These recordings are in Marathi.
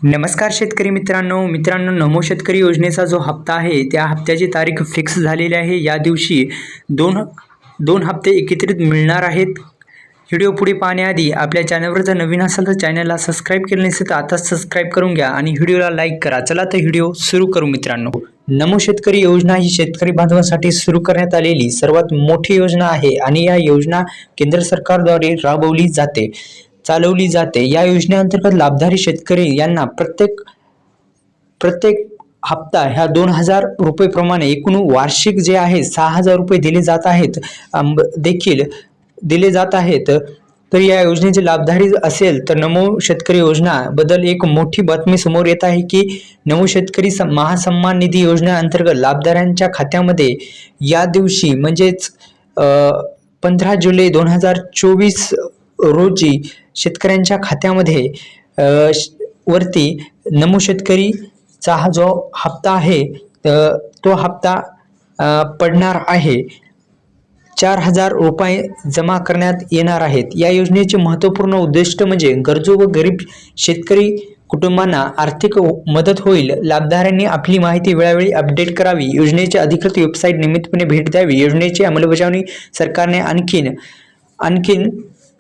नमस्कार शेतकरी मित्रांनो नमो शेतकरी योजनेचा जो हप्ता आहे त्या हप्त्याची तारीख फिक्स झालेली आहे। या दिवशी दोन हप्ते एकत्रित मिळणार आहेत। व्हिडिओ पुढे पाहण्याआधी आपल्या चॅनलवर जर नवीन असाल तर चॅनलला सबस्क्राइब केले नसेल तर आता सबस्क्राइब करून घ्या आणि व्हिडिओला लाईक करा। चला तर व्हिडिओ सुरू करू मित्रांनो। नमो शेतकरी योजना ही शेतकरी बांधवांसाठी सुरू करण्यात आलेली सर्वात मोठी योजना आहे आणि या योजना केंद्र सरकारद्वारे चालवली जाते। या योजनेअंतर्गत लाभधारी शेतकरी यांना प्रत्येक हप्ता ह्या 2000 रुपये प्रमाणे एकूण वार्षिक जे आहे 6000 रुपये दिले जात आहेत। तर या योजनेचे लाभधारी असेल तर नमो शेतकरी योजना बद्दल एक मोठी बातमी समोर येत आहे की नमो शेतकरी महासन्मान निधी योजना अंतर्गत लाभधाऱ्यांच्या खात्यामध्ये या दिवशी म्हणजेच 15 जुलै 2024 रोजी शेतकऱ्यांच्या खात्यामध्ये वरती नमो शेतकरीचा हा जो हप्ता आहे तो हप्ता पडणार आहे। 4000 रुपये जमा करण्यात येणार आहेत। या योजनेचे महत्त्वपूर्ण उद्दिष्ट म्हणजे गरजू व गरीब शेतकरी कुटुंबांना आर्थिक मदत होईल। लाभधाऱ्यांनी आपली माहिती वेळोवेळी अपडेट करावी, योजनेची अधिकृत वेबसाईट नियमितपणे भेट द्यावी। योजनेची अंमलबजावणी सरकारने आणखीन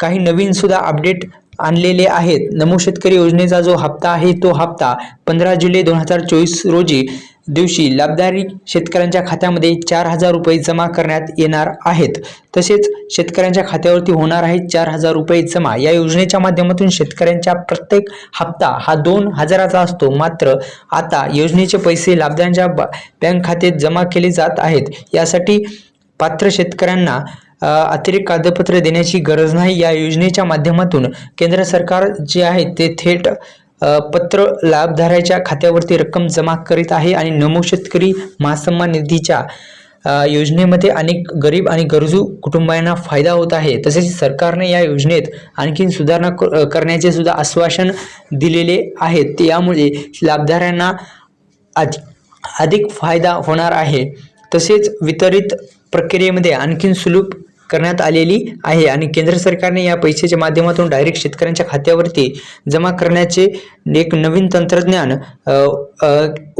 काही नवीन सुद्धा अपडेट आणलेले आहेत। नमो शेतकरी योजनेचा जो हप्ता आहे तो हप्ता 15 जुलै 2024 रोजी दिवशी लाभधारी शेतकऱ्यांच्या खात्यामध्ये 4000 रुपये जमा करण्यात येणार आहेत। तसेच शेतकऱ्यांच्या खात्यावरती होणार आहे 4000 रुपये जमा। या योजनेच्या माध्यमातून शेतकऱ्यांच्या प्रत्येक हप्ता हा 2000चा असतो। मात्र आता योजनेचे पैसे लाभधाऱ्यांच्या बँक खात्यात जमा केले जात आहेत। यासाठी पात्र शेतकऱ्यांना अतिरिक्त कागदपत्र देण्याची गरज नाही। या योजनेच्या माध्यमातून केंद्र सरकार जे आहे ते थेट पत्र लाभधाऱ्याच्या खात्यावरती रक्कम जमा करीत आहे आणि नमो शेतकरी महासन्मान निधीच्या योजनेमध्ये अनेक गरीब आणि गरजू कुटुंबांना फायदा होत आहे। तसेच सरकारने या योजनेत आणखीन सुधारणा करण्याचे सुद्धा आश्वासन दिलेले आहे। यामुळे लाभधाऱ्यांना अधिक फायदा होणार आहे। तसेच वितरित प्रक्रियेमध्ये आणखीन सुलभ करण्यात आलेली आहे आणि केंद्र सरकारने या पैशाच्या माध्यमातून डायरेक्ट शेतकऱ्यांच्या खात्यावरती जमा करण्याचे एक नवीन तंत्रज्ञान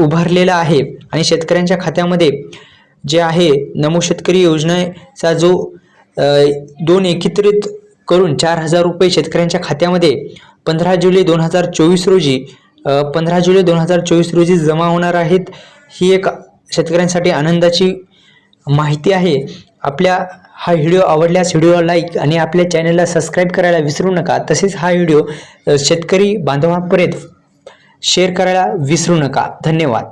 उभारलेलं आहे आणि शेतकऱ्यांच्या खात्यामध्ये जे आहे नमो शेतकरी योजनेचा जो 2 एकत्रित करून 4000 रुपये शेतकऱ्यांच्या खात्यामध्ये 15 जुलै 2024 रोजी जमा होणार आहेत। ही एक शेतकऱ्यांसाठी आनंदाची माहिती आहे। आपल्या हा व्हिडिओ आवडल्यास व्हिडिओला लाईक आणि आपल्या चॅनलला सबस्क्राइब करायला विसरू नका। तसेच हा व्हिडिओ शेतकरी बांधवांपर्यंत शेअर करायला विसरू नका। धन्यवाद।